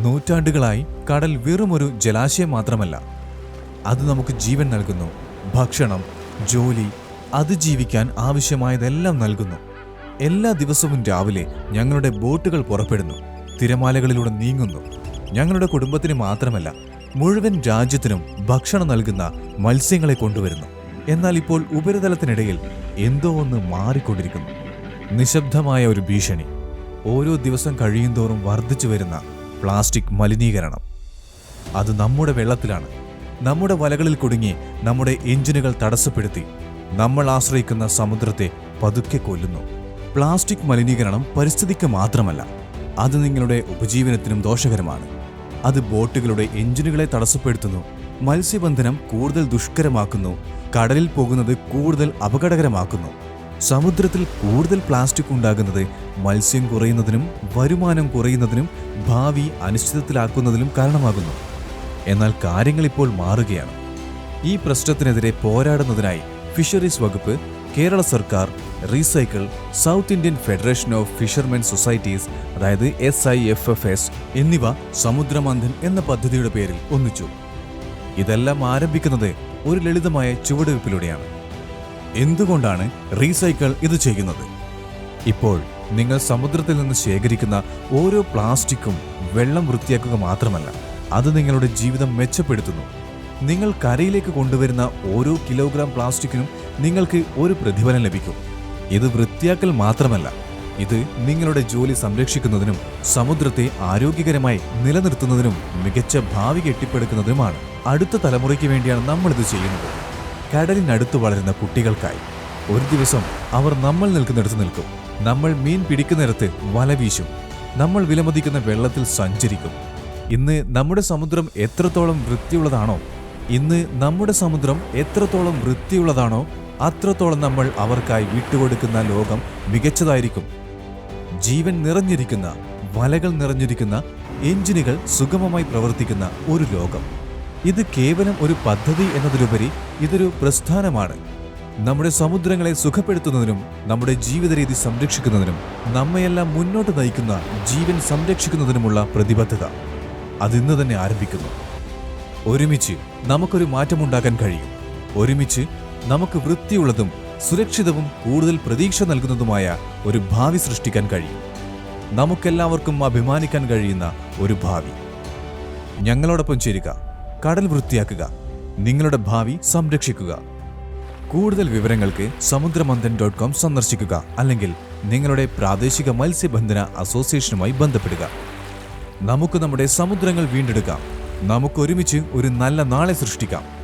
നൂറ്റാണ്ടുകളായി കടൽ വെറുമൊരു ജലാശയം മാത്രമല്ല, അത് നമുക്ക് ജീവൻ നൽകുന്നു. ഭക്ഷണം, ജോലി, അതിജീവിക്കാൻ ആവശ്യമായതെല്ലാം നൽകുന്നു. എല്ലാ ദിവസവും രാവിലെ ഞങ്ങളുടെ ബോട്ടുകൾ പുറപ്പെടുന്നു, തിരമാലകളിലൂടെ നീങ്ങുന്നു. ഞങ്ങളുടെ കുടുംബത്തിന് മാത്രമല്ല, മുഴുവൻ രാജ്യത്തിനും ഭക്ഷണം നൽകുന്ന മത്സ്യങ്ങളെ കൊണ്ടുവരുന്നു. എന്നാൽ ഇപ്പോൾ ഉപരിതലത്തിനിടയിൽ എന്തോ ഒന്ന് മാറിക്കൊണ്ടിരിക്കുന്നു. നിശബ്ദമായ ഒരു ഭീഷണി. ഓരോ ദിവസം കഴിയുന്തോറും വർദ്ധിച്ചു വരുന്ന പ്ലാസ്റ്റിക് മലിനീകരണം. അത് നമ്മുടെ വെള്ളത്തിലാണ്. നമ്മുടെ വലകളിൽ കുടുങ്ങി നമ്മുടെ എഞ്ചിനുകൾ തടസ്സപ്പെടുത്തി നമ്മൾ ആശ്രയിക്കുന്ന സമുദ്രത്തെ പതുക്കെ കൊല്ലുന്നു. പ്ലാസ്റ്റിക് മലിനീകരണം പരിസ്ഥിതിക്ക് മാത്രമല്ല, അത് നിങ്ങളുടെ ഉപജീവനത്തിനും ദോഷകരമാണ്. അത് ബോട്ടുകളുടെ എഞ്ചിനുകളെ തടസ്സപ്പെടുത്തുന്നു, മത്സ്യബന്ധനം കൂടുതൽ ദുഷ്കരമാക്കുന്നു, കടലിൽ പോകുന്നത് കൂടുതൽ അപകടകരമാക്കുന്നു. സമുദ്രത്തിൽ കൂടുതൽ പ്ലാസ്റ്റിക് ഉണ്ടാകുന്നത് മത്സ്യം കുറയുന്നതിനും വരുമാനം കുറയുന്നതിനും ഭാവി അനിശ്ചിതത്തിലാക്കുന്നതിനും കാരണമാകുന്നു. എന്നാൽ കാര്യങ്ങൾ ഇപ്പോൾ മാറുകയാണ്. ഈ പ്രശ്നത്തിനെതിരെ പോരാടുന്നതിനായി ഫിഷറീസ് വകുപ്പ്, കേരള സർക്കാർ, recycle, south Indian federation of fishermen societies അതായത് SIFFS എന്നിവ സമുദ്രമന്ഥൻ എന്ന പദ്ധതിയുടെ പേരിൽ ഒന്നിച്ചു. ഇതെല്ലാം ആരംഭിക്കുന്നത് ഒരു ലളിതമായ ചുവടുവയ്പിലൂടെയാണ്. എന്തുകൊണ്ടാണ് റീസൈക്കിൾ ഇത് ചെയ്യുന്നത്? ഇപ്പോൾ നിങ്ങൾ സമുദ്രത്തിൽ നിന്ന് ശേഖരിക്കുന്ന ഓരോ പ്ലാസ്റ്റിക്കും വെള്ളം വൃത്തിയാക്കുക മാത്രമല്ല, അത് നിങ്ങളുടെ ജീവിതം മെച്ചപ്പെടുത്തുന്നു. നിങ്ങൾ കരയിലേക്ക് കൊണ്ടുവരുന്ന ഓരോ കിലോഗ്രാം പ്ലാസ്റ്റിക്കിനും നിങ്ങൾക്ക് ഒരു പ്രതിഫലം ലഭിക്കും. ഇത് വൃത്തിയാക്കൽ മാത്രമല്ല, ഇത് നിങ്ങളുടെ ജോലി സംരക്ഷിക്കുന്നതിനും സമുദ്രത്തെ ആരോഗ്യകരമായി നിലനിർത്തുന്നതിനും മികച്ച ഭാവി കെട്ടിപ്പടുക്കുന്നതിനുമാണ്. അടുത്ത തലമുറയ്ക്ക് വേണ്ടിയാണ് നമ്മളിത് ചെയ്യുന്നത്. കടലിനടുത്ത് വളരുന്ന കുട്ടികൾക്കായി. ഒരു ദിവസം അവർ നമ്മൾ നിൽക്കുന്നിടത്ത് നിൽക്കും. നമ്മൾ മീൻ പിടിക്കുന്നിടത്ത് വല വീശും. നമ്മൾ വിലമതിക്കുന്ന വെള്ളത്തിൽ സഞ്ചരിക്കും. ഇന്ന് നമ്മുടെ സമുദ്രം എത്രത്തോളം വൃത്തിയുള്ളതാണോ അത്രത്തോളം നമ്മൾ അവർക്കായി വിട്ടുകൊടുക്കുന്ന ലോകം മികച്ചതായിരിക്കും. ജീവൻ നിറഞ്ഞിരിക്കുന്ന, വലകൾ നിറഞ്ഞിരിക്കുന്ന, എഞ്ചിനുകൾ സുഗമമായി പ്രവർത്തിക്കുന്ന ഒരു ലോകം. ഇത് കേവലം ഒരു പദ്ധതി എന്നതിലുപരി ഇതൊരു പ്രസ്ഥാനമാണ്. നമ്മുടെ സമുദ്രങ്ങളെ സുഖപ്പെടുത്തുന്നതിനും നമ്മുടെ ജീവിത രീതി സംരക്ഷിക്കുന്നതിനും നമ്മയെല്ലാം മുന്നോട്ട് നയിക്കുന്ന ജീവൻ സംരക്ഷിക്കുന്നതിനുമുള്ള പ്രതിബദ്ധത അതിന്ന് തന്നെ ആരംഭിക്കുന്നു. ഒരുമിച്ച് നമുക്കൊരു മാറ്റമുണ്ടാക്കാൻ കഴിയും. ഒരുമിച്ച് നമുക്ക് വൃത്തിയുള്ളതും സുരക്ഷിതവും കൂടുതൽ പ്രതീക്ഷ നൽകുന്നതുമായ ഒരു ഭാവി സൃഷ്ടിക്കാൻ കഴിയും. നമുക്കെല്ലാവർക്കും അഭിമാനിക്കാൻ കഴിയുന്ന ഒരു ഭാവി. ഞങ്ങളോടൊപ്പം ചേരുക. കടൽ വൃത്തിയാക്കുക, നിങ്ങളുടെ ഭാവി സംരക്ഷിക്കുക. കൂടുതൽ വിവരങ്ങൾക്ക് samudramanthan.com സന്ദർശിക്കുക. അല്ലെങ്കിൽ നിങ്ങളുടെ പ്രാദേശിക മത്സ്യബന്ധന അസോസിയേഷനുമായി ബന്ധപ്പെടുക. നമുക്ക് നമ്മുടെ സമുദ്രങ്ങൾ വീണ്ടെടുക്കാം. നമുക്കൊരുമിച്ച് ഒരു നല്ല നാളെ സൃഷ്ടിക്കാം.